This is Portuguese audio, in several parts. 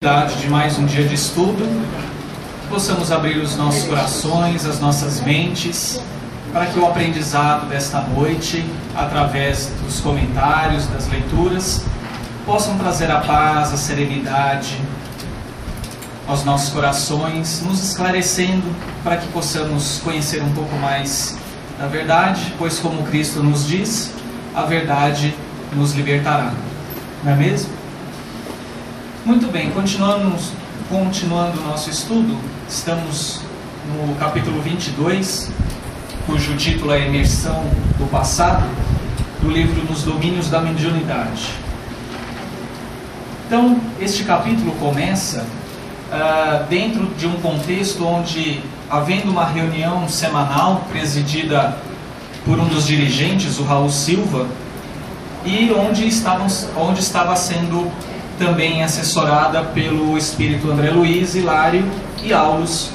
De mais um dia de estudo, possamos abrir os nossos corações, as nossas mentes, para que o aprendizado desta noite, através dos comentários, das leituras, possam trazer a paz, a serenidade aos nossos corações, nos esclarecendo para que possamos conhecer um pouco mais da verdade, pois como Cristo nos diz, a verdade nos libertará. Não é mesmo? Muito bem, continuando o nosso estudo, estamos no capítulo 22, cujo título é Imersão do Passado, do livro Nos Domínios da Mediunidade. Então, este capítulo começa dentro de um contexto onde, havendo uma reunião semanal presidida por um dos dirigentes, o Raul Silva, e onde estava sendo também assessorada pelo espírito André Luiz, Hilário e Aulus,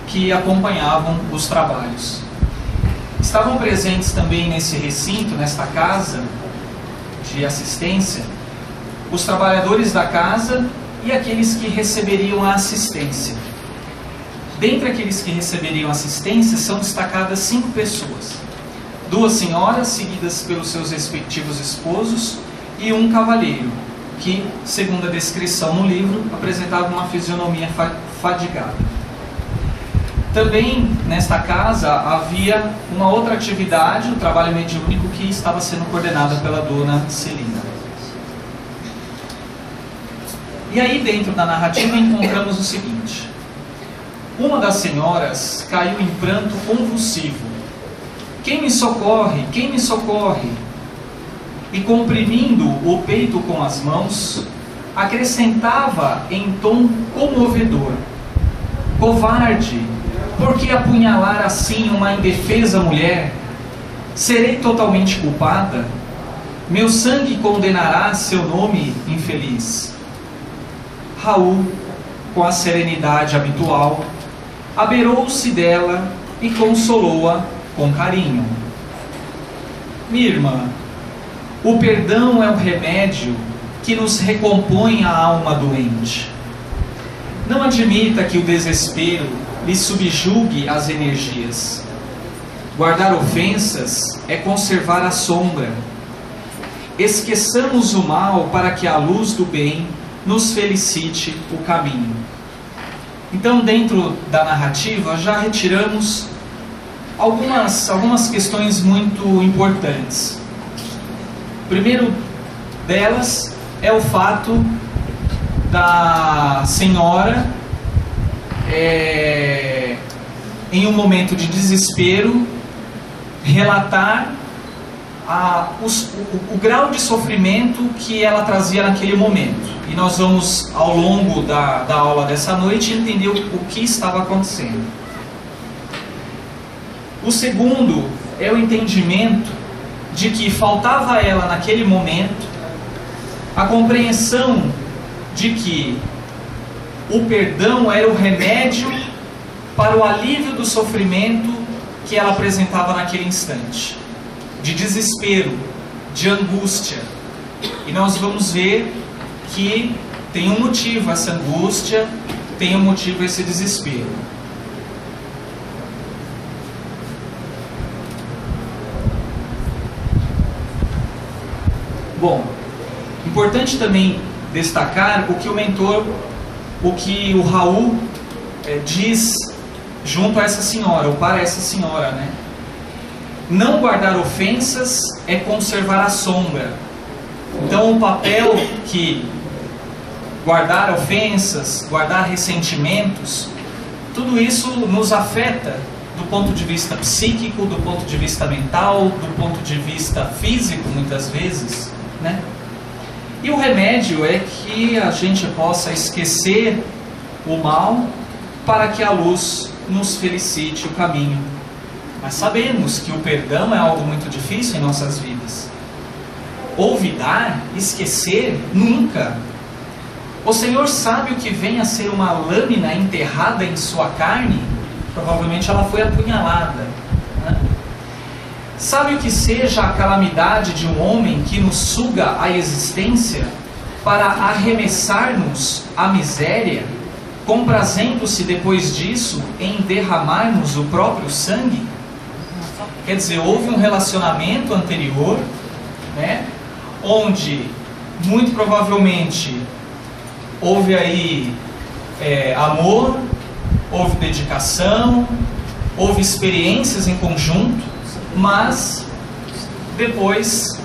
que acompanhavam os trabalhos. Estavam presentes também nesse recinto, nesta casa de assistência, os trabalhadores da casa e aqueles que receberiam a assistência. Dentre aqueles que receberiam assistência, são destacadas 5 pessoas. 2 senhoras, seguidas pelos seus respectivos esposos, e um cavalheiro, que, segundo a descrição no livro, apresentava uma fisionomia fadigada. Também, nesta casa, havia uma outra atividade, o trabalho mediúnico, que estava sendo coordenada pela dona Celina. E aí, dentro da narrativa, encontramos o seguinte: uma das senhoras caiu em pranto convulsivo. "Quem me socorre? Quem me socorre?" E comprimindo o peito com as mãos, acrescentava em tom comovedor: "Covarde, por que apunhalar assim uma indefesa mulher? Serei totalmente culpada? Meu sangue condenará seu nome infeliz." Raul, com a serenidade habitual, abeirou-se dela e consolou-a com carinho. "Minha irmã, o perdão é o remédio que nos recompõe a alma doente. Não admita que o desespero lhe subjugue as energias. Guardar ofensas é conservar a sombra. Esqueçamos o mal para que a luz do bem nos felicite o caminho." Então, dentro da narrativa, já retiramos algumas questões muito importantes. Primeiro delas é o fato da senhora, em um momento de desespero, relatar o grau de sofrimento que ela trazia naquele momento. E nós vamos, ao longo da aula dessa noite, entender o que estava acontecendo. O segundo é o entendimento de que faltava a ela naquele momento a compreensão de que o perdão era o remédio para o alívio do sofrimento que ela apresentava naquele instante, de desespero, de angústia. E nós vamos ver que tem um motivo essa angústia, tem um motivo esse desespero. Bom, importante também destacar o que o Raul diz junto a essa senhora, ou para essa senhora, né? Não guardar ofensas é conservar a sombra. Então, o papel que guardar ofensas, guardar ressentimentos, tudo isso nos afeta do ponto de vista psíquico, do ponto de vista mental, do ponto de vista físico, muitas vezes, né? E o remédio é que a gente possa esquecer o mal para que a luz nos felicite o caminho. Mas sabemos que o perdão é algo muito difícil em nossas vidas. Olvidar, esquecer, nunca. O Senhor sabe o que vem a ser uma lâmina enterrada em sua carne? Provavelmente ela foi apunhalada, né? Sabe o que seja a calamidade de um homem que nos suga a existência? para arremessar-nos à miséria, comprazendo-se depois disso em derramar-nos o próprio sangue? Quer dizer, houve um relacionamento anterior, né, onde muito provavelmente houve aí amor, houve dedicação, houve experiências em conjunto, mas depois,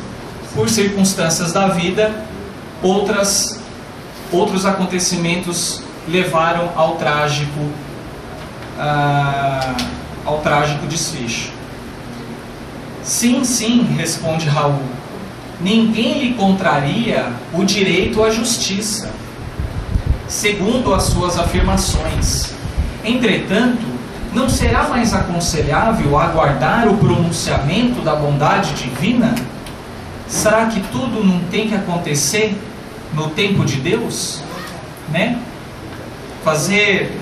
por circunstâncias da vida, outros acontecimentos levaram ao trágico desfecho. Sim, sim, responde Raul, ninguém lhe contraria o direito à justiça, segundo as suas afirmações. Entretanto, não será mais aconselhável aguardar o pronunciamento da bondade divina? Será que tudo não tem que acontecer no tempo de Deus? Né? Fazer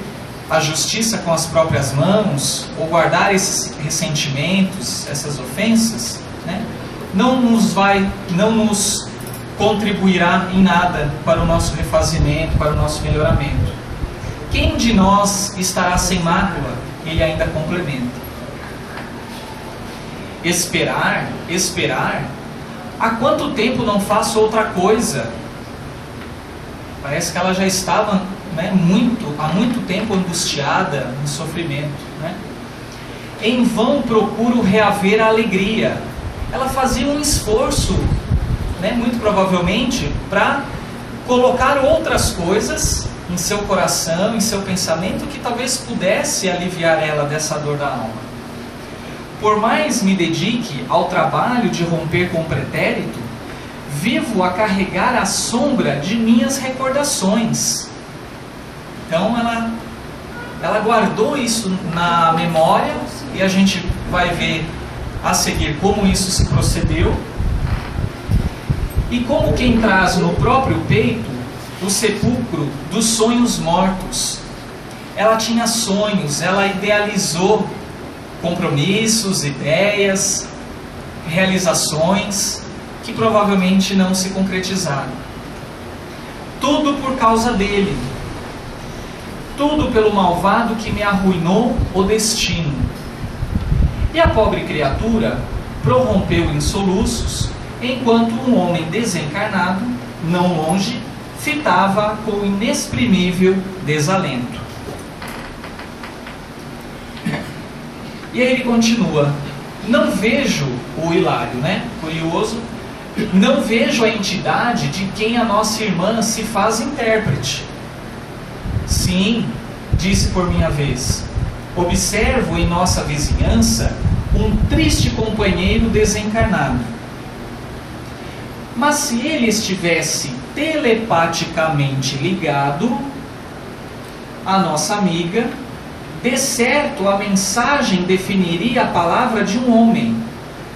a justiça com as próprias mãos, ou guardar esses ressentimentos, essas ofensas, né, não nos contribuirá em nada para o nosso refazimento, para o nosso melhoramento. Quem de nós estará sem mácula? Ele ainda complementa. Esperar, há quanto tempo não faço outra coisa? Parece que ela já estava, né, há muito tempo angustiada, em sofrimento, né? Em vão procuro reaver a alegria. Ela fazia um esforço, né, muito provavelmente, para colocar outras coisas em seu coração, em seu pensamento, que talvez pudesse aliviar ela dessa dor da alma. Por mais me dedique ao trabalho de romper com o pretérito, vivo a carregar a sombra de minhas recordações. Então ela guardou isso na memória, e a gente vai ver a seguir como isso se procedeu. E como quem traz no próprio peito o sepulcro dos sonhos mortos. Ela tinha sonhos, ela idealizou compromissos, ideias, realizações que provavelmente não se concretizaram. Tudo por causa dele. Tudo pelo malvado que me arruinou o destino. E a pobre criatura prorrompeu em soluços, enquanto um homem desencarnado, não longe, fitava com inexprimível desalento. E aí ele continua: não vejo, o Hilário, né? Curioso, não vejo a entidade de quem a nossa irmã se faz intérprete. Sim, disse por minha vez, observo em nossa vizinhança um triste companheiro desencarnado. Mas se ele estivesse telepaticamente ligado à nossa amiga, de certo a mensagem definiria a palavra de um homem,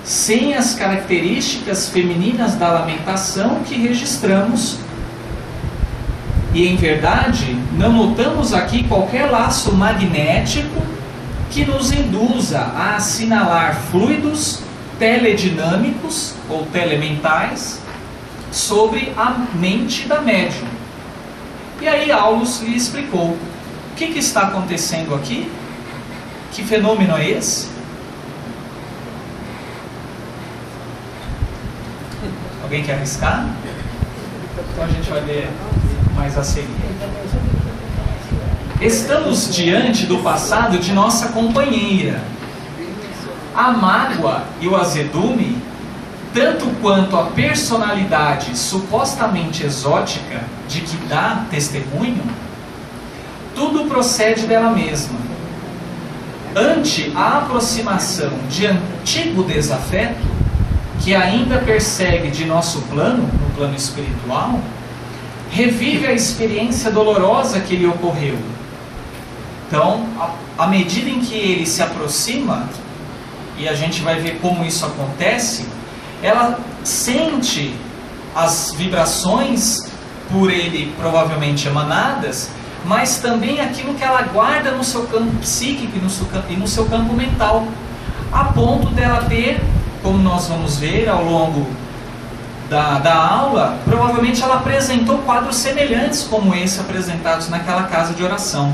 sem as características femininas da lamentação que registramos. E em verdade, não notamos aqui qualquer laço magnético que nos induza a assinalar fluidos teledinâmicos ou telementais sobre a mente da médium. E aí Aulus lhe explicou: o que está acontecendo aqui? Que fenômeno é esse? Alguém quer arriscar? Então a gente vai ver mais a seguir. Estamos diante do passado de nossa companheira. A mágoa e o azedume, tanto quanto a personalidade supostamente exótica de que dá testemunho, tudo procede dela mesma. Ante a aproximação de antigo desafeto, que ainda persegue de nosso plano, no plano espiritual, revive a experiência dolorosa que lhe ocorreu. Então, à medida em que ele se aproxima, e a gente vai ver como isso acontece, ela sente as vibrações por ele provavelmente emanadas, mas também aquilo que ela guarda no seu campo psíquico e no seu campo mental, a ponto dela ter, como nós vamos ver ao longo da aula, provavelmente ela apresentou quadros semelhantes como esse apresentados naquela casa de oração.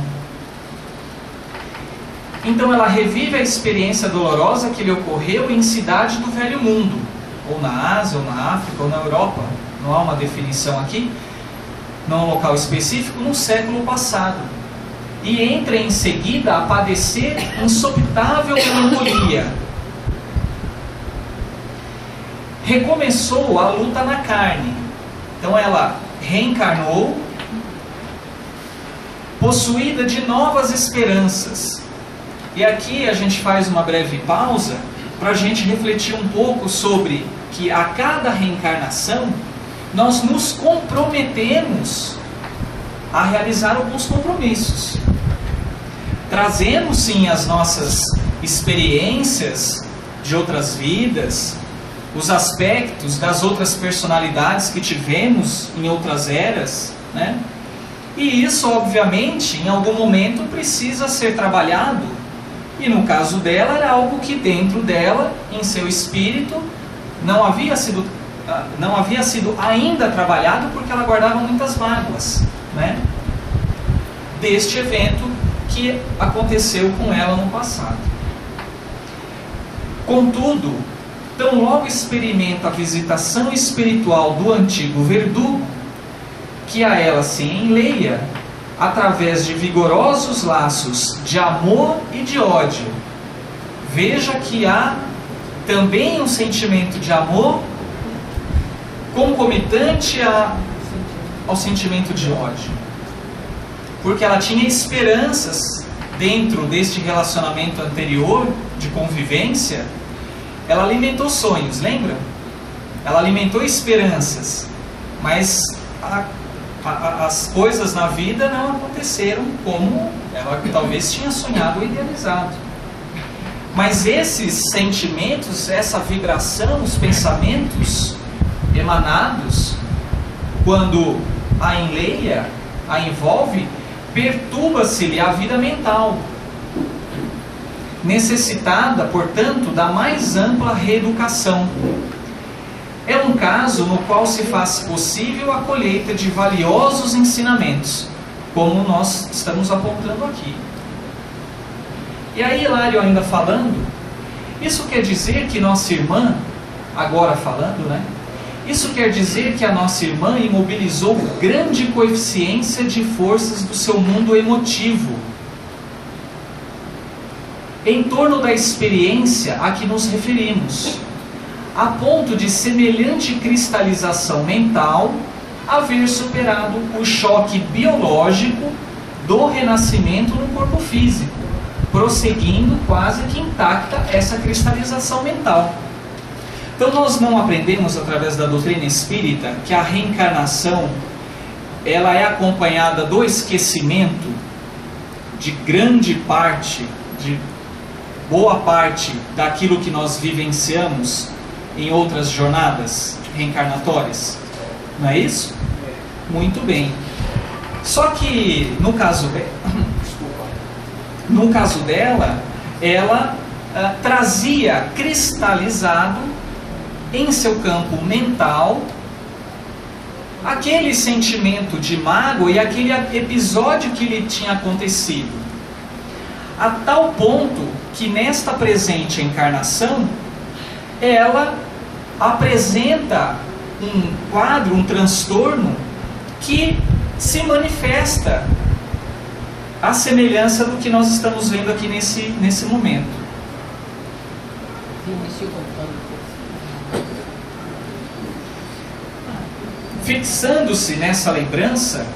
Então ela revive a experiência dolorosa que lhe ocorreu em cidade do Velho Mundo, ou na Ásia, ou na África, ou na Europa, não há uma definição aqui, não há um local específico, no século passado. E entra em seguida a padecer insopitável melancolia. Recomeçou a luta na carne. Então ela reencarnou, possuída de novas esperanças. E aqui a gente faz uma breve pausa para a gente refletir um pouco sobre que a cada reencarnação nós nos comprometemos a realizar alguns compromissos. Trazemos sim as nossas experiências de outras vidas, os aspectos das outras personalidades que tivemos em outras eras, né? E isso, obviamente, em algum momento precisa ser trabalhado. E no caso dela, era algo que dentro dela, em seu espírito, não havia sido ainda trabalhado, porque ela guardava muitas mágoas, né? Deste evento que aconteceu com ela no passado. Contudo, tão logo experimenta a visitação espiritual do antigo verdugo, que a ela se enleia através de vigorosos laços de amor e de ódio. Veja que há também um sentimento de amor concomitante ao sentimento de ódio. Porque ela tinha esperanças dentro deste relacionamento anterior de convivência. Ela alimentou sonhos, lembram? Ela alimentou esperanças, mas as coisas na vida não aconteceram como ela talvez tinha sonhado ou idealizado. Mas esses sentimentos, essa vibração, os pensamentos emanados, quando a enleia, a envolve, perturba-se-lhe a vida mental, necessitada, portanto, da mais ampla reeducação. É um caso no qual se faz possível a colheita de valiosos ensinamentos, como nós estamos apontando aqui. E aí, Hilário ainda falando, isso quer dizer que nossa irmã, agora falando, né? Isso quer dizer que a nossa irmã imobilizou grande coeficiência de forças do seu mundo emotivo, em torno da experiência a que nos referimos, a ponto de semelhante cristalização mental haver superado o choque biológico do renascimento no corpo físico, prosseguindo quase que intacta essa cristalização mental. Então nós não aprendemos através da doutrina espírita que a reencarnação ela é acompanhada do esquecimento de grande parte, de boa parte daquilo que nós vivenciamos em outras jornadas reencarnatórias. Não é isso? Muito bem. Só que no caso dela, ela trazia cristalizado em seu campo mental aquele sentimento de mágoa e aquele episódio que lhe tinha acontecido, a tal ponto que nesta presente encarnação ela apresenta um quadro, um transtorno que se manifesta à semelhança do que nós estamos vendo aqui nesse momento. Fixando-se nessa lembrança,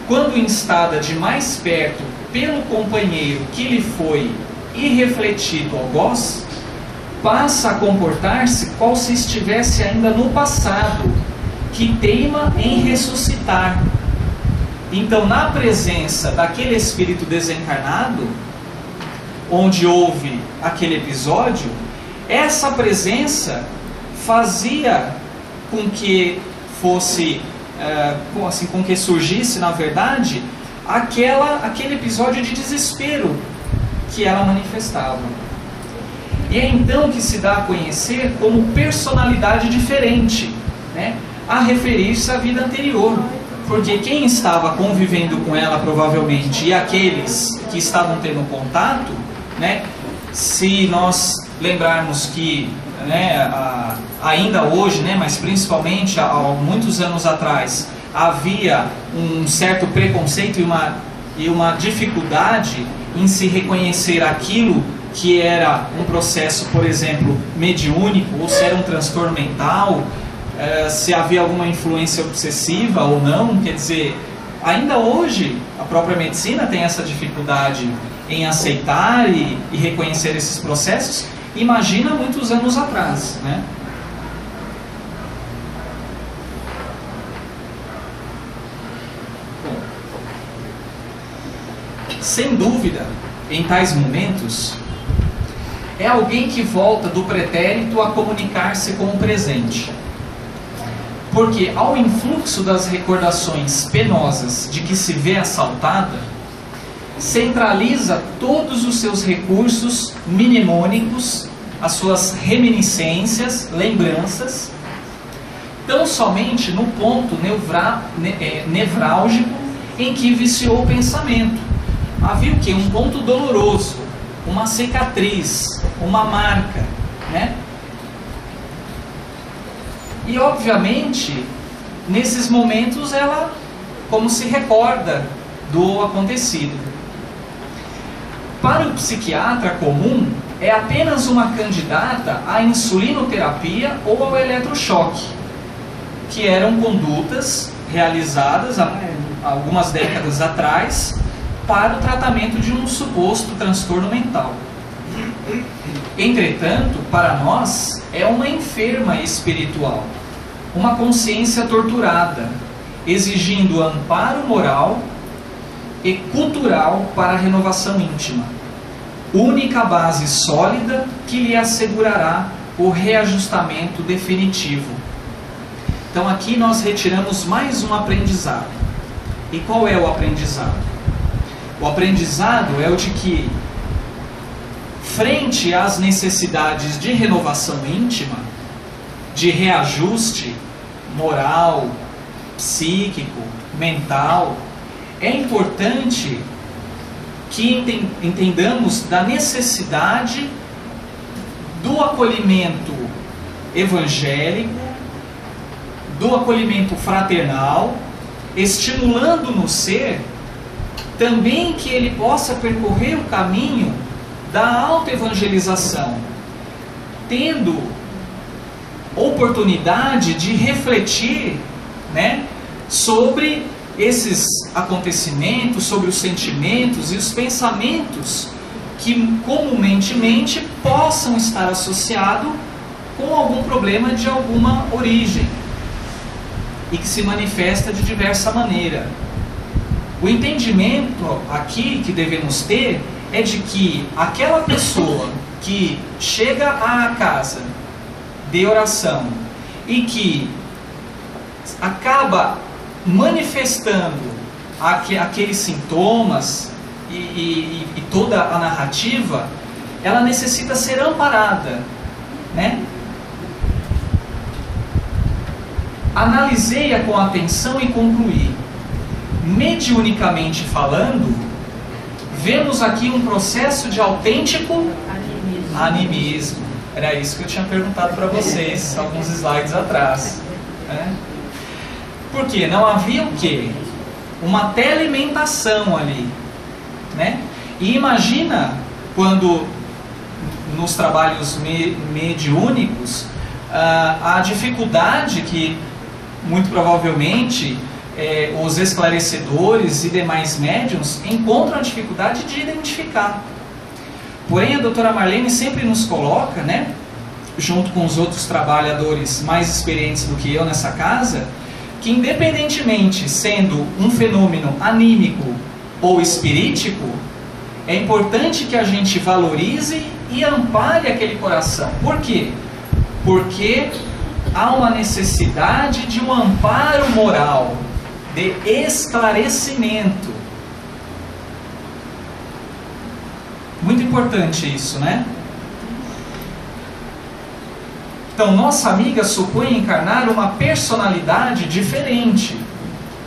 quando instada de mais perto pelo companheiro que lhe foi irrefletido algoz, passa a comportar-se qual se estivesse ainda no passado, que teima em ressuscitar. Então, na presença daquele espírito desencarnado, onde houve aquele episódio, essa presença fazia com que fosse, com que surgisse, na verdade, aquele episódio de desespero que ela manifestava. E é então que se dá a conhecer como personalidade diferente, né, a referir-se à vida anterior. Porque quem estava convivendo com ela, provavelmente, e aqueles que estavam tendo contato, né, se nós lembrarmos que, né, ainda hoje, né, mas principalmente há muitos anos atrás, havia um certo preconceito e uma dificuldade em se reconhecer aquilo que era um processo, por exemplo, mediúnico, ou se era um transtorno mental, se havia alguma influência obsessiva ou não. Quer dizer, ainda hoje a própria medicina tem essa dificuldade em aceitar e reconhecer esses processos. Imagina muitos anos atrás, né? Bom, sem dúvida, em tais momentos, é alguém que volta do pretérito a comunicar-se com o presente. Porque ao influxo das recordações penosas de que se vê assaltada, centraliza todos os seus recursos mnemônicos, as suas reminiscências, lembranças, tão somente no ponto nevrálgico em que viciou o pensamento. Havia o quê? Um ponto doloroso, uma cicatriz, uma marca, né? E obviamente, nesses momentos ela como se recorda do acontecido. Para o psiquiatra comum, é apenas uma candidata à insulinoterapia ou ao eletrochoque, que eram condutas realizadas há algumas décadas atrás para o tratamento de um suposto transtorno mental. Entretanto, para nós, é uma enferma espiritual, uma consciência torturada, exigindo amparo moral e cultural para a renovação íntima, única base sólida que lhe assegurará o reajustamento definitivo. Então aqui nós retiramos mais um aprendizado. E qual é o aprendizado? O aprendizado é o de que, frente às necessidades de renovação íntima, de reajuste moral, psíquico, mental, é importante que entendamos da necessidade do acolhimento evangélico, do acolhimento fraternal, estimulando no ser também que ele possa percorrer o caminho da autoevangelização, tendo oportunidade de refletir, né, sobre esses acontecimentos, sobre os sentimentos e os pensamentos que comumente possam estar associados com algum problema de alguma origem e que se manifesta de diversa maneira. O entendimento aqui que devemos ter é de que aquela pessoa que chega à casa de oração e que acaba manifestando aqueles sintomas e toda a narrativa, ela necessita ser amparada, né? Analisei-a com atenção e concluí. Mediunicamente falando, vemos aqui um processo de autêntico animismo. Era isso que eu tinha perguntado para vocês alguns slides atrás, né? Porque não havia o quê? Uma telealimentação ali, né? E imagina quando nos trabalhos mediúnicos a dificuldade que muito provavelmente os esclarecedores e demais médiuns encontram a dificuldade de identificar. Porém, a doutora Marlene sempre nos coloca, né, junto com os outros trabalhadores mais experientes do que eu nessa casa, que independentemente sendo um fenômeno anímico ou espirítico, é importante que a gente valorize e ampare aquele coração. Por quê? Porque há uma necessidade de um amparo moral, de esclarecimento. Muito importante isso, né? Então, nossa amiga supõe encarnar uma personalidade diferente,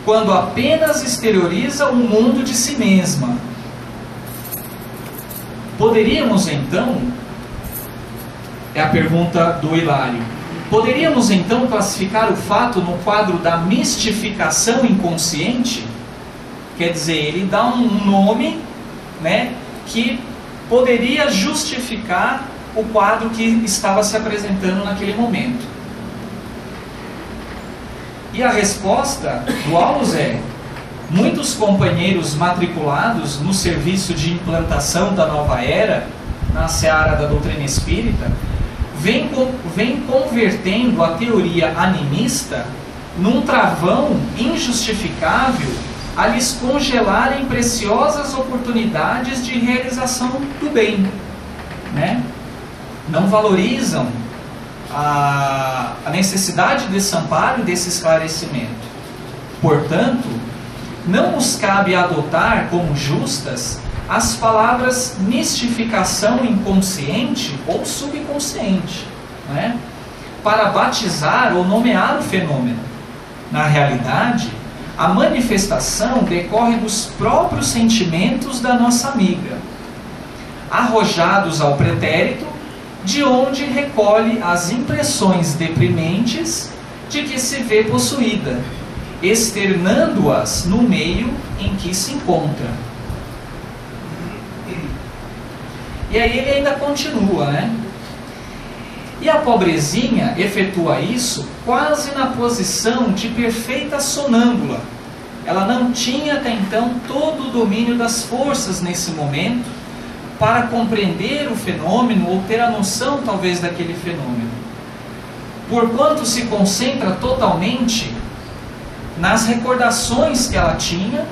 quando apenas exterioriza o mundo de si mesma. Poderíamos então, é a pergunta do Hilário, poderíamos então classificar o fato no quadro da mistificação inconsciente? Quer dizer, ele dá um nome, né, que poderia justificar o quadro que estava se apresentando naquele momento. E a resposta do Aulus é: muitos companheiros matriculados no serviço de implantação da nova era, na seara da doutrina espírita, vem convertendo a teoria animista num travão injustificável a lhes congelarem preciosas oportunidades de realização do bem, né? Não valorizam a necessidade desse amparo e desse esclarecimento. Portanto, não nos cabe adotar como justas as palavras mistificação inconsciente ou subconsciente, né, para batizar ou nomear o fenômeno. Na realidade, a manifestação decorre dos próprios sentimentos da nossa amiga, arrojados ao pretérito, de onde recolhe as impressões deprimentes de que se vê possuída, externando-as no meio em que se encontra. E aí ele ainda continua, né? E a pobrezinha efetua isso quase na posição de perfeita sonâmbula. Ela não tinha até então todo o domínio das forças nesse momento para compreender o fenômeno ou ter a noção talvez daquele fenômeno. Porquanto se concentra totalmente nas recordações que ela tinha,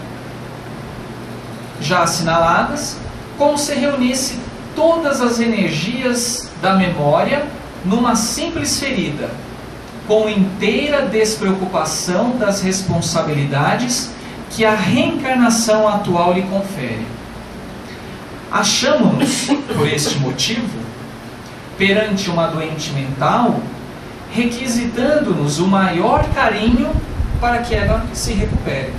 já assinaladas, como se reunisse todas as energias da memória numa simples ferida, com inteira despreocupação das responsabilidades que a reencarnação atual lhe confere. Achamo-nos, por este motivo, perante uma doente mental, requisitando-nos o maior carinho para que ela se recupere.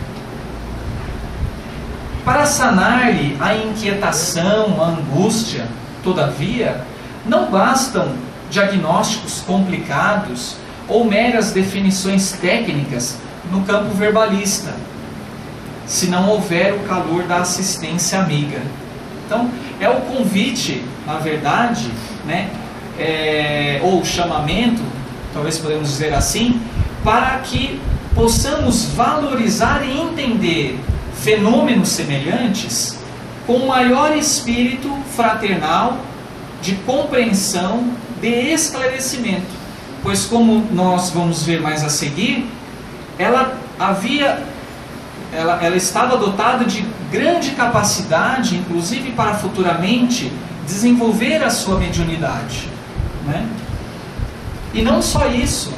Para sanar-lhe a inquietação, a angústia, todavia, não bastam diagnósticos complicados ou meras definições técnicas no campo verbalista, se não houver o calor da assistência amiga. Então, é o convite, na verdade, né, ou o chamamento, talvez podemos dizer assim, para que possamos valorizar e entender fenômenos semelhantes com o maior espírito fraternal de compreensão, de esclarecimento. Pois, como nós vamos ver mais a seguir, ela estava dotada de grande capacidade, inclusive para futuramente desenvolver a sua mediunidade, né? E não só isso,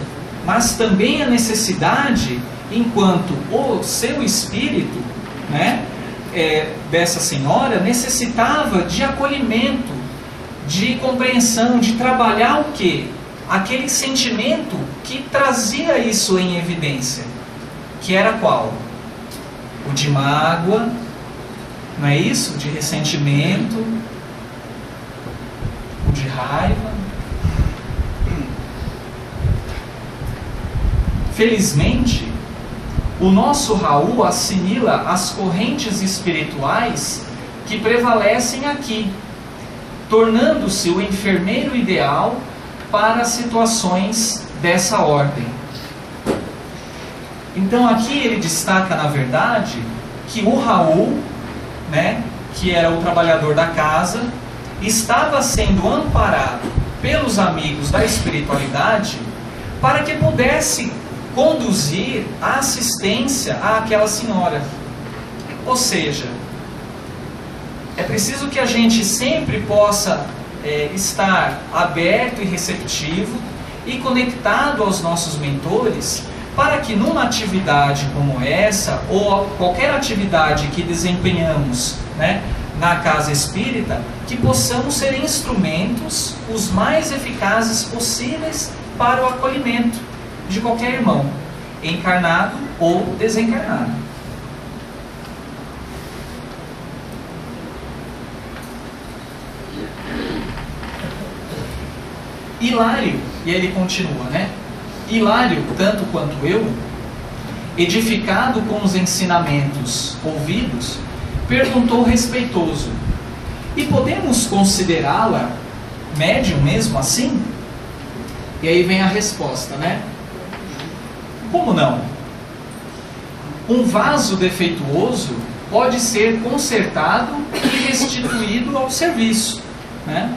mas também a necessidade, enquanto o seu espírito, né, dessa senhora necessitava de acolhimento, de compreensão, de trabalhar o quê? Aquele sentimento que trazia isso em evidência, que era qual? O de mágoa, não é isso? De ressentimento, o de raiva. Felizmente, o nosso Raul assimila as correntes espirituais que prevalecem aqui, tornando-se o enfermeiro ideal para situações dessa ordem. Então aqui ele destaca, na verdade, que o Raul, né, que era o trabalhador da casa, estava sendo amparado pelos amigos da espiritualidade para que pudesse conduzir a assistência àquela senhora. Ou seja, é preciso que a gente sempre possa estar aberto e receptivo e conectado aos nossos mentores, para que numa atividade como essa, ou qualquer atividade que desempenhamos, né, na casa espírita, que possamos ser instrumentos os mais eficazes possíveis para o acolhimento de qualquer irmão, encarnado ou desencarnado. Hilário, e ele continua, né? Hilário, tanto quanto eu, edificado com os ensinamentos ouvidos, perguntou respeitoso: e podemos considerá-la médium mesmo assim? E aí vem a resposta, né? Como não? Um vaso defeituoso pode ser consertado e restituído ao serviço, né?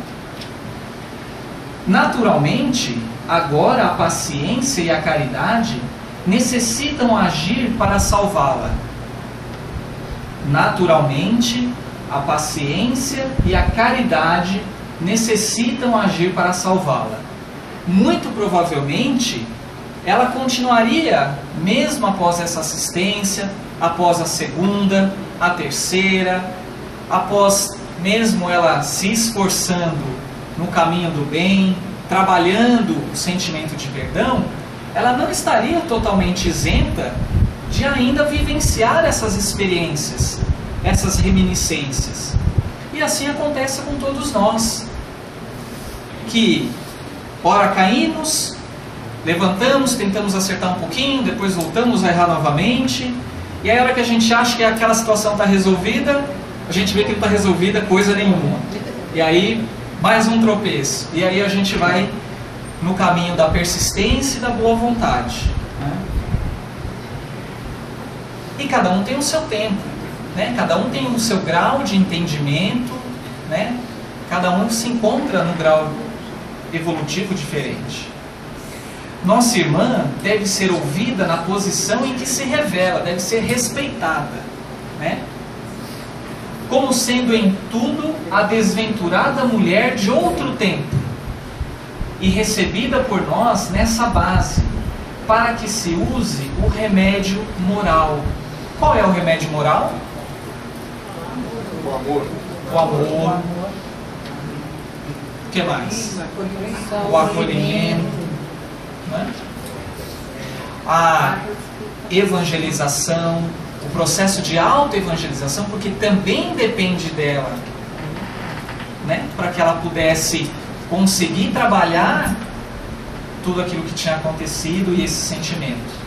Naturalmente, agora a paciência e a caridade necessitam agir para salvá-la. Naturalmente, a paciência e a caridade necessitam agir para salvá-la. Muito provavelmente, ela continuaria, mesmo após essa assistência, após a segunda, a terceira, após mesmo ela se esforçando no caminho do bem, trabalhando o sentimento de perdão, ela não estaria totalmente isenta de ainda vivenciar essas experiências, essas reminiscências. E assim acontece com todos nós, que ora caímos, levantamos, tentamos acertar um pouquinho, depois voltamos a errar novamente, e aí a hora que a gente acha que aquela situação está resolvida, a gente vê que não está resolvida coisa nenhuma. E aí, mais um tropeço. E aí a gente vai no caminho da persistência e da boa vontade, né? E cada um tem o seu tempo, né? Cada um tem o seu grau de entendimento, né? Cada um se encontra num grau evolutivo diferente. Nossa irmã deve ser ouvida na posição em que se revela, deve ser respeitada, né? Como sendo em tudo a desventurada mulher de outro tempo, e recebida por nós nessa base, para que se use o remédio moral. Qual é o remédio moral? O amor. O amor. O que mais? O acolhimento. Né? A evangelização, o processo de autoevangelização, porque também depende dela, né? Para que ela pudesse conseguir trabalhar tudo aquilo que tinha acontecido e esse sentimento.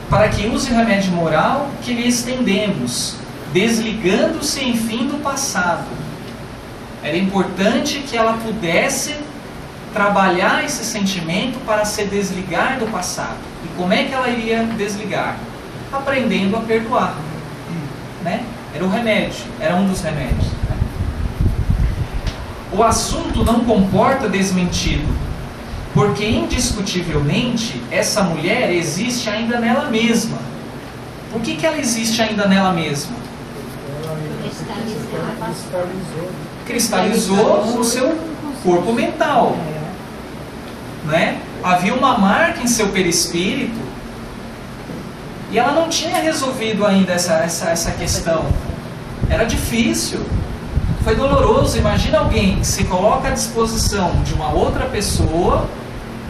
Para que use o remédio moral que lhe estendemos, desligando-se enfim do passado. Era importante que ela pudesse trabalhar esse sentimento para se desligar do passado. E como é que ela iria desligar? Aprendendo a perdoar, né? Era o remédio, era um dos remédios. O assunto não comporta desmentido, porque indiscutivelmente essa mulher existe ainda nela mesma. Por que ela existe ainda nela mesma? Cristalizou o seu corpo mental, né? Havia uma marca em seu perispírito e ela não tinha resolvido ainda essa questão. Era difícil, foi doloroso. Imagina alguém que se coloca à disposição de uma outra pessoa,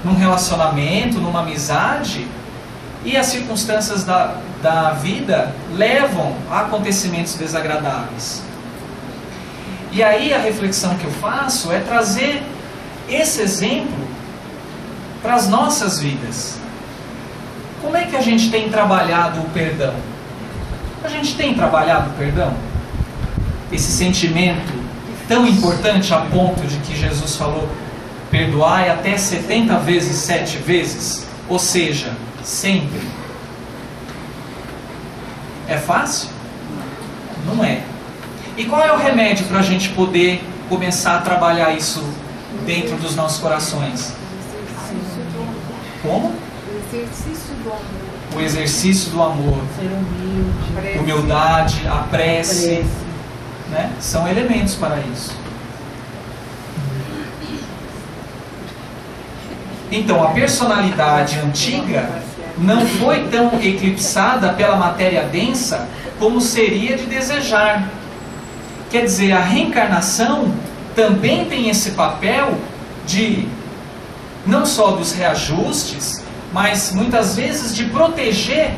num relacionamento, numa amizade, e as circunstâncias da vida levam a acontecimentos desagradáveis. E aí a reflexão que eu faço é trazer esse exemplo para as nossas vidas. Como é que a gente tem trabalhado o perdão? A gente tem trabalhado o perdão? Esse sentimento tão importante a ponto de que Jesus falou: perdoai até 70 vezes 7 vezes, ou seja, sempre. É fácil? Não é. E qual é o remédio para a gente poder começar a trabalhar isso dentro dos nossos corações? Como? O exercício do amor. O exercício do amor. Ser humilde. Humildade, a prece. Né? São elementos para isso. Então, a personalidade antiga não foi tão eclipsada pela matéria densa como seria de desejar. Quer dizer, a reencarnação também tem esse papel de não só dos reajustes, mas muitas vezes de proteger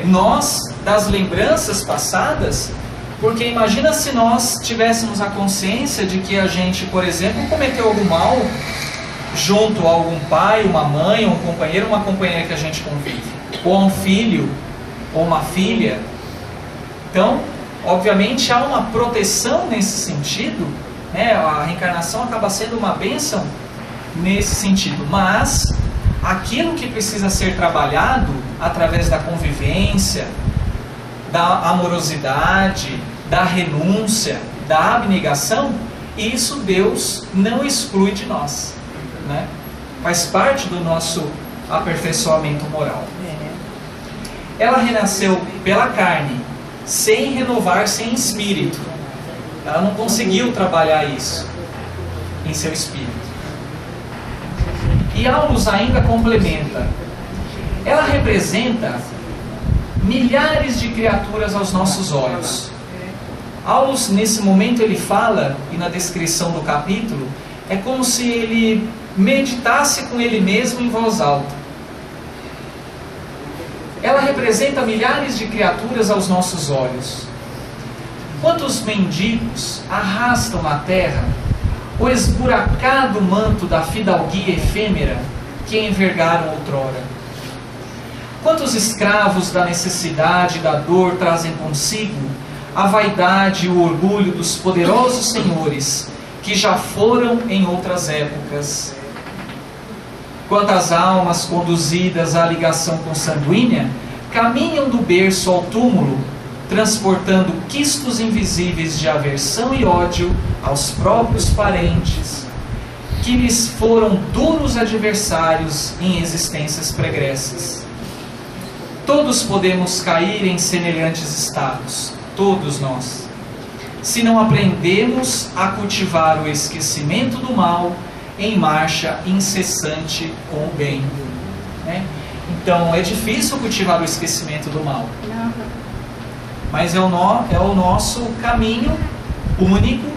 nós das lembranças passadas, porque imagina se nós tivéssemos a consciência de que a gente, por exemplo, cometeu algum mal junto a algum pai, uma mãe, um companheiro, uma companheira que a gente convive, ou um filho, ou uma filha. Então, obviamente, há uma proteção nesse sentido, né? A reencarnação acaba sendo uma bênção nesse sentido, mas aquilo que precisa ser trabalhado através da convivência, da amorosidade, da renúncia, da abnegação, isso Deus não exclui de nós, né? Faz parte do nosso aperfeiçoamento moral. Ela renasceu pela carne, sem renovar-se em espírito. Ela não conseguiu trabalhar isso em seu espírito. E Aulus ainda complementa. Ela representa milhares de criaturas aos nossos olhos. Aulus, nesse momento, ele fala, e na descrição do capítulo, é como se ele meditasse com ele mesmo em voz alta. Ela representa milhares de criaturas aos nossos olhos. Quantos mendigos arrastam na terra o esburacado manto da fidalguia efêmera que envergaram outrora? Quantos escravos da necessidade e da dor trazem consigo a vaidade e o orgulho dos poderosos senhores que já foram em outras épocas? Quantas almas conduzidas à ligação consanguínea caminham do berço ao túmulo, transportando quistos invisíveis de aversão e ódio aos próprios parentes, que lhes foram duros adversários em existências pregressas. Todos podemos cair em semelhantes estados, todos nós, se não aprendemos a cultivar o esquecimento do mal em marcha incessante com o bem, né? Então é difícil cultivar o esquecimento do mal, mas é o nosso caminho único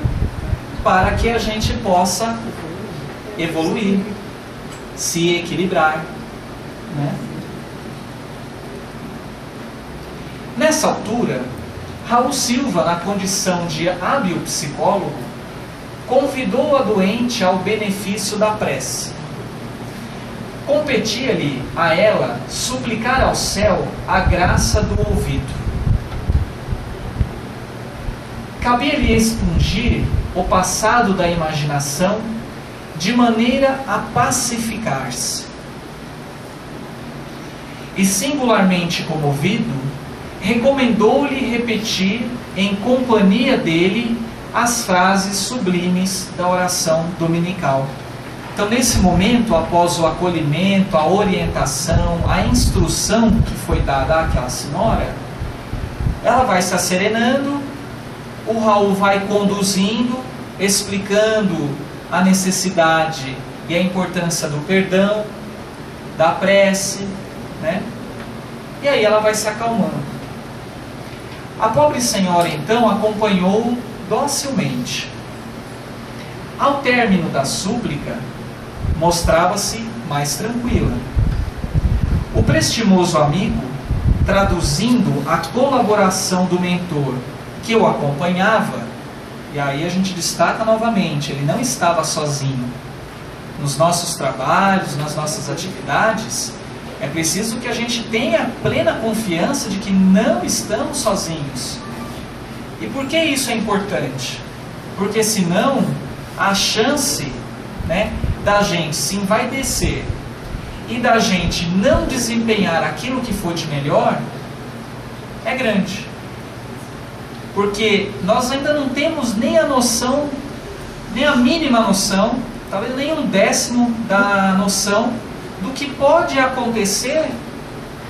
para que a gente possa evoluir, se equilibrar, né? Nessa altura, Raul Silva, na condição de hábil psicólogo, convidou a doente ao benefício da prece. Competia-lhe a ela suplicar ao céu a graça do ouvido. Cabia-lhe expungir o passado da imaginação de maneira a pacificar-se. E singularmente comovido, recomendou-lhe repetir em companhia dele as frases sublimes da oração dominical. Então, nesse momento, após o acolhimento, a orientação, a instrução que foi dada àquela senhora, ela vai se asserenando, o Raul vai conduzindo, explicando a necessidade e a importância do perdão, da prece, né? E aí ela vai se acalmando. A pobre senhora, então, acompanhou docilmente. Ao término da súplica, mostrava-se mais tranquila. O prestimoso amigo, traduzindo a colaboração do mentor que o acompanhava, e aí a gente destaca novamente, ele não estava sozinho. Nos nossos trabalhos, nas nossas atividades, é preciso que a gente tenha plena confiança de que não estamos sozinhos. E por que isso é importante? Porque senão a chance, né, da gente se envaidecer e da gente não desempenhar aquilo que for de melhor é grande. Porque nós ainda não temos nem a noção, nem a mínima noção, talvez nem um décimo da noção do que pode acontecer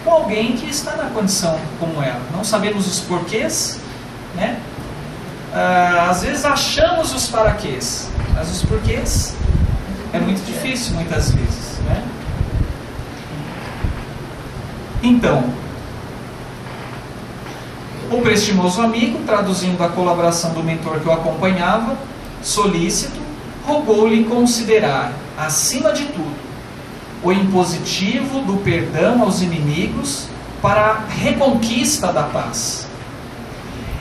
com alguém que está na condição como ela. Não sabemos os porquês, né? Às vezes achamos os paraquês, mas os porquês é muito difícil muitas vezes, né? Então, o prestimoso amigo, traduzindo a colaboração do mentor que o acompanhava, solícito, rogou-lhe considerar, acima de tudo, o impositivo do perdão aos inimigos para a reconquista da paz.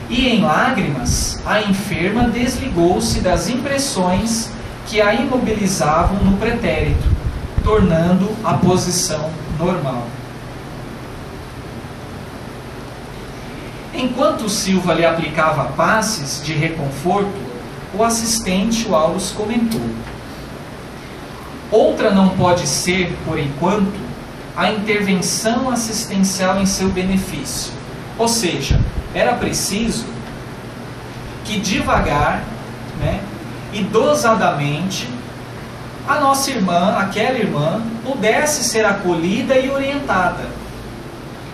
E em lágrimas, a enferma desligou-se das impressões que a imobilizavam no pretérito, tornando a posição normal. Enquanto Silva lhe aplicava passes de reconforto, o assistente, o Aulus, comentou: outra não pode ser, por enquanto, a intervenção assistencial em seu benefício. Ou seja, era preciso que devagar, e dosadamente, a nossa irmã, aquela irmã, pudesse ser acolhida e orientada.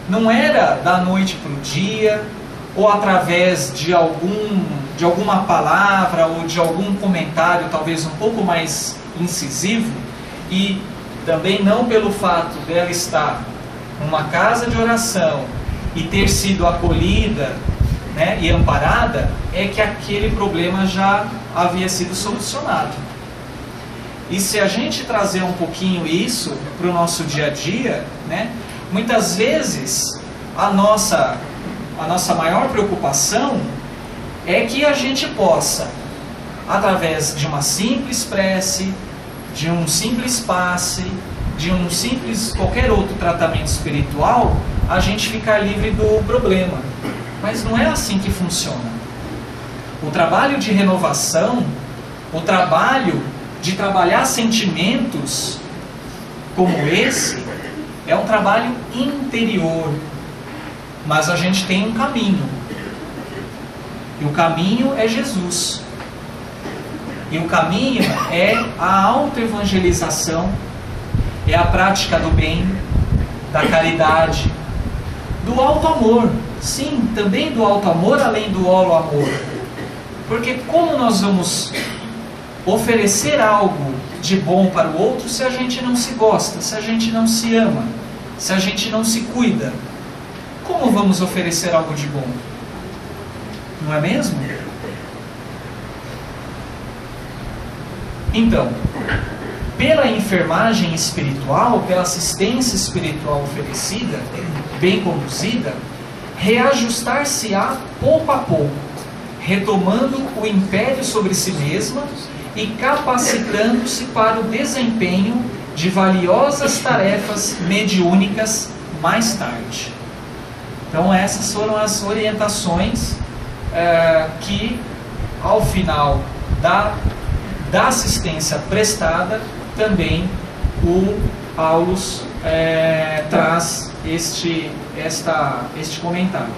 Não era da noite para o dia, ou através de alguma palavra, ou de algum comentário talvez um pouco mais incisivo, e também não pelo fato dela estar numa casa de oração e ter sido acolhida, e amparada, é que aquele problema já havia sido solucionado. E se a gente trazer um pouquinho isso para o nosso dia a dia, muitas vezes a nossa maior preocupação é que a gente possa, através de uma simples prece, de um simples passe, de um simples qualquer outro tratamento espiritual, a gente ficar livre do problema. Mas não é assim que funciona. O trabalho de renovação, o trabalho de trabalhar sentimentos como esse, é um trabalho interior. Mas a gente tem um caminho. E o caminho é Jesus. E o caminho é a autoevangelização, é a prática do bem, da caridade, do alto amor. Sim, também do alto amor, além do holo amor. Porque como nós vamos oferecer algo de bom para o outro se a gente não se gosta, se a gente não se ama, se a gente não se cuida? Como vamos oferecer algo de bom? Não é mesmo? Então, pela enfermagem espiritual, pela assistência espiritual oferecida, bem conduzida, reajustar-se-á pouco a pouco, retomando o império sobre si mesma e capacitando-se para o desempenho de valiosas tarefas mediúnicas mais tarde. Então essas foram as orientações que, ao final da assistência prestada, também o Aulus traz este comentário.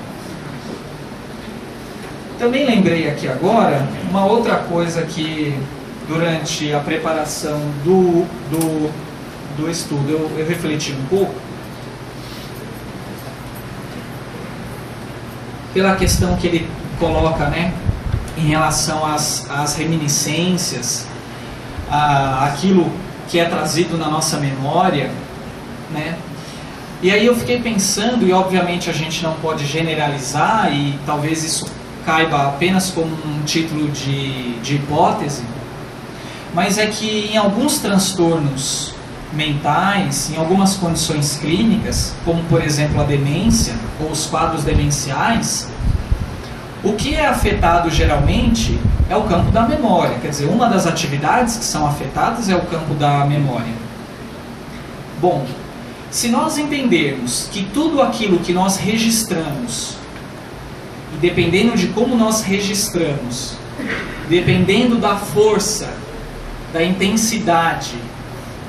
Também lembrei aqui agora uma outra coisa que durante a preparação do estudo eu refleti um pouco, pela questão que ele coloca, em relação às reminiscências, aquilo que é trazido na nossa memória, E aí eu fiquei pensando, e obviamente a gente não pode generalizar, e talvez isso caiba apenas como um título de hipótese, mas é que em alguns transtornos mentais, em algumas condições clínicas, como por exemplo a demência ou os quadros demenciais, o que é afetado geralmente é o campo da memória. Quer dizer, uma das atividades que são afetadas é o campo da memória. Bom, se nós entendermos que tudo aquilo que nós registramos, e dependendo de como nós registramos, dependendo da força, da intensidade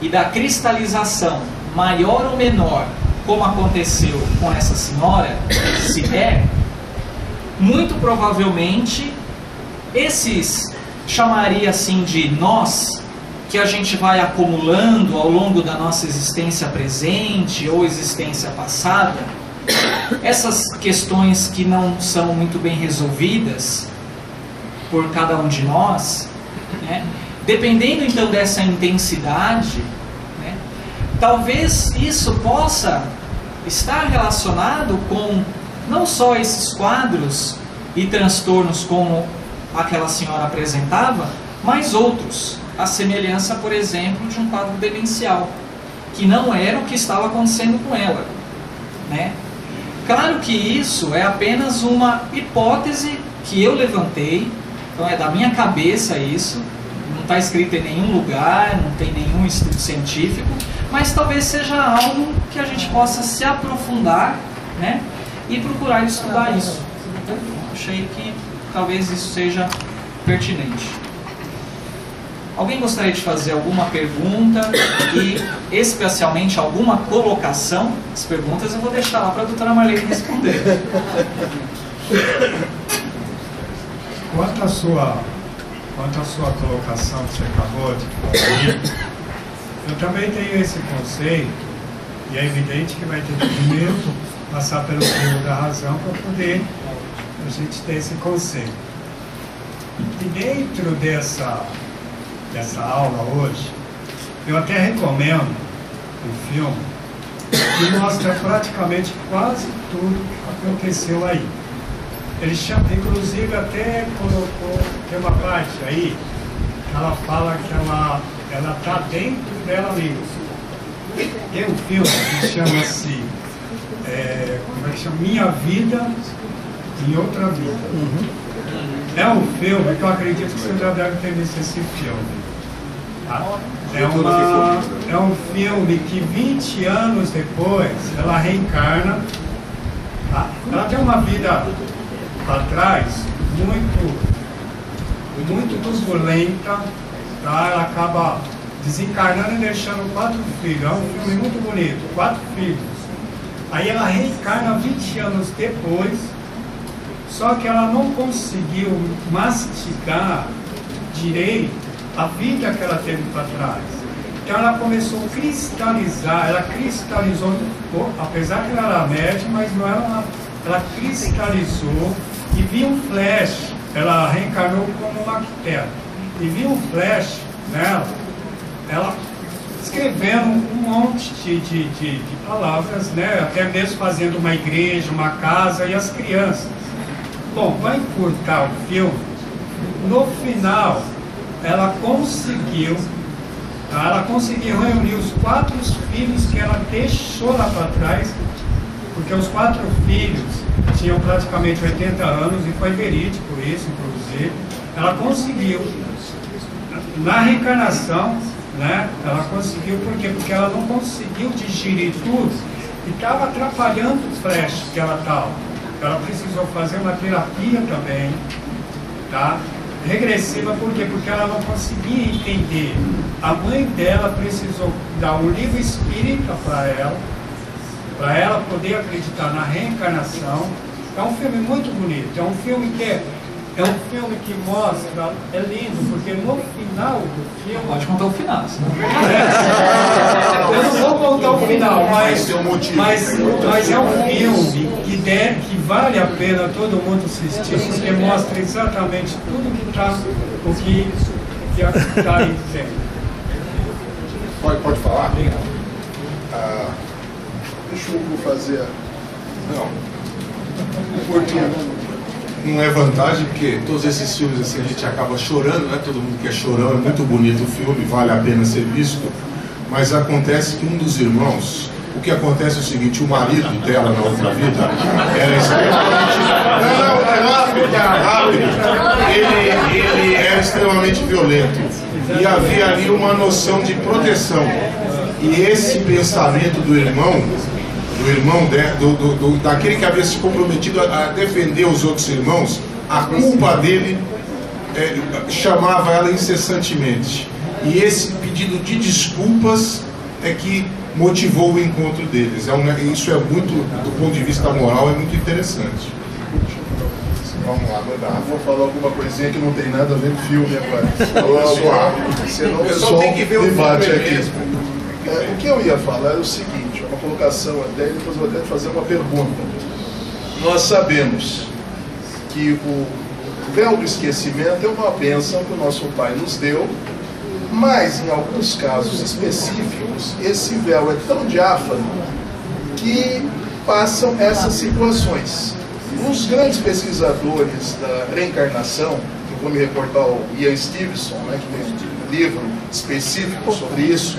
e da cristalização, maior ou menor, como aconteceu com essa senhora, se der, muito provavelmente esses, chamaria assim de nós, que a gente vai acumulando ao longo da nossa existência presente ou existência passada, essas questões que não são muito bem resolvidas por cada um de nós, dependendo então dessa intensidade, talvez isso possa estar relacionado com não só esses quadros e transtornos como aquela senhora apresentava, mas outros. a semelhança, por exemplo, de um quadro demencial, que não era o que estava acontecendo com ela, né? Claro que isso é apenas uma hipótese que eu levantei, então é da minha cabeça isso, não está escrito em nenhum lugar, não tem nenhum estudo científico, mas talvez seja algo que a gente possa se aprofundar, né, e procurar estudar isso. Então, achei que talvez isso seja pertinente. Alguém gostaria de fazer alguma pergunta e especialmente alguma colocação? As perguntas eu vou deixar lá para a doutora Marlene responder. Quanto à sua colocação que você acabou de falar, eu também tenho esse conceito, e é evidente que vai ter que primeiro passar pelo crivo da razão para poder a gente ter esse conceito. E dentro dessa aula hoje, eu até recomendo um filme que mostra praticamente quase tudo que aconteceu aí. Ele chama, inclusive até colocou, tem uma parte aí, que ela fala que ela está dentro dela mesma. Tem um filme que chama-se, como é que chama? Minha Vida em Outra Vida. É um filme que eu acredito que você já deve ter visto esse filme. Tá? É um filme que 20 anos depois ela reencarna. Tá? Ela tem uma vida para trás muito turbulenta, tá? Ela acaba desencarnando e deixando 4 filhos. É um filme muito bonito, 4 filhos. Aí ela reencarna 20 anos depois, só que ela não conseguiu mastigar direito a vida que ela teve para trás. Então ela começou a cristalizar, ela cristalizou, apesar que ela era médium, mas não era uma, ela cristalizou e viu um flash. Ela reencarnou como uma arquiteta e viu um flash nela, ela escrevendo um monte de palavras, né? Até mesmo fazendo uma igreja, uma casa e as crianças. Bom, para encurtar o filme, no final ela conseguiu reunir os 4 filhos que ela deixou lá para trás, porque os 4 filhos tinham praticamente 80 anos, e foi verídico isso, inclusive. Ela conseguiu, na reencarnação, né? Ela conseguiu, por quê? Porque ela não conseguiu digerir tudo e estava atrapalhando o flash que ela estava. Ela precisou fazer uma terapia também, tá? Regressiva, por quê? Porque ela não conseguia entender. A mãe dela precisou dar um livro espírita para ela poder acreditar na reencarnação. É um filme muito bonito, é um filme que mostra, é lindo, porque no final do filme... Pode contar o final, senão... Eu não vou contar o final, mas é um filme que vale a pena todo mundo assistir, porque mostra exatamente tudo que está aí dentro. Pode falar? Deixa eu fazer... Não. Porque não é vantagem, porque todos esses filmes assim a gente acaba chorando, né? Todo mundo quer chorando, é muito bonito o filme, vale a pena ser visto. Mas acontece que um dos irmãos, o que acontece é o seguinte: o marido dela na outra vida era extremamente... Ele era extremamente violento. E havia ali uma noção de proteção. E esse pensamento do irmão daquele que havia se comprometido a defender os outros irmãos, a culpa dele chamava ela incessantemente. E esse pedido de desculpas é que motivou o encontro deles. Isso é muito, do ponto de vista moral, é muito interessante. Vamos lá, vou falar alguma coisinha que não tem nada a ver com filme agora. O pessoal tem que ver o debate filme aqui. mesmo. O que eu ia falar é o seguinte, uma colocação até, e depois vou até fazer uma pergunta. Nós sabemos que o véu do esquecimento é uma bênção que o nosso Pai nos deu, mas em alguns casos específicos, esse véu é tão diáfano que passam essas situações. Os grandes pesquisadores da reencarnação, que eu vou me reportar ao Ian Stevenson, né, que livro específico sobre isso,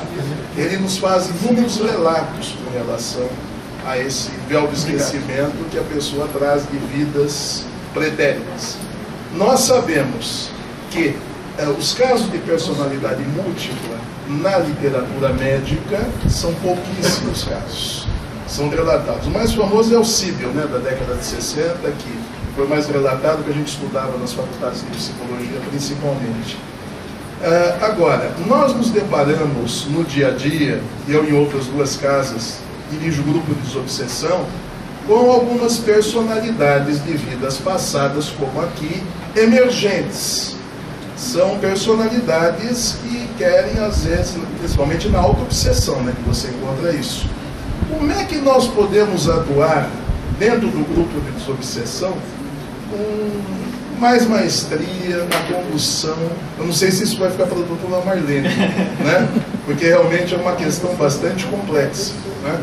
ele nos faz inúmeros relatos com relação a esse véu do esquecimento que a pessoa traz de vidas pretéritas. Nós sabemos que os casos de personalidade múltipla na literatura médica são pouquíssimos casos, são relatados. O mais famoso é o Sibyl, né, da década de 60, que foi mais relatado, que a gente estudava nas faculdades de psicologia principalmente. Agora, nós nos deparamos no dia a dia, eu em outras duas casas dirijo o grupo de desobsessão, com algumas personalidades de vidas passadas, como aqui, emergentes. São personalidades que querem, às vezes, principalmente na autoobsessão, né, que você encontra isso. Como é que nós podemos atuar dentro do grupo de desobsessão com mais maestria na condução? Eu não sei se isso vai ficar para a doutora Marlene, né? Porque realmente é uma questão bastante complexa, né?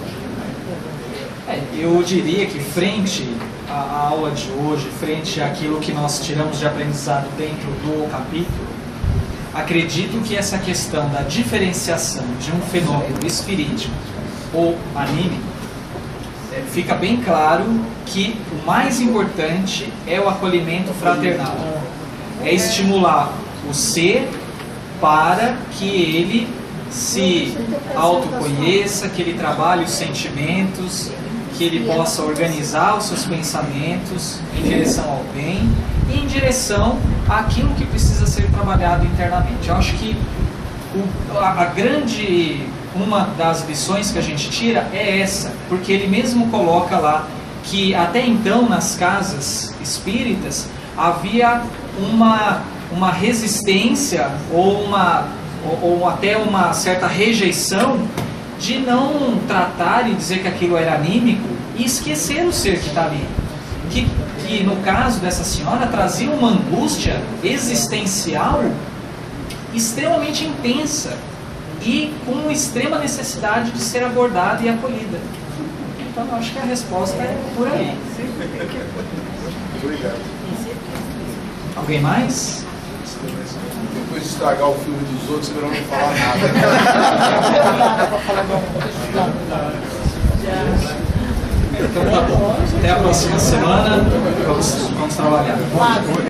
Eu diria que frente à aula de hoje, frente àquilo que nós tiramos de aprendizado dentro do capítulo, acredito que essa questão da diferenciação de um fenômeno espirítico ou anímico, fica bem claro que o mais importante é o acolhimento fraternal. É estimular o ser para que ele se autoconheça, que ele trabalhe os sentimentos, que ele possa organizar os seus pensamentos em direção ao bem e em direção àquilo que precisa ser trabalhado internamente. Eu acho que uma das lições que a gente tira é essa, porque ele mesmo coloca lá que até então nas casas espíritas havia uma resistência ou até uma certa rejeição de não tratar e dizer que aquilo era anímico e esquecer o ser que está ali. Que no caso dessa senhora trazia uma angústia existencial extremamente intensa e com extrema necessidade de ser abordada e acolhida. Então eu acho que a resposta é por aí. Obrigado. Alguém mais? Depois de estragar o filme dos outros, eu não vou falar nada. Então tá bom. Até a próxima semana. Vamos trabalhar.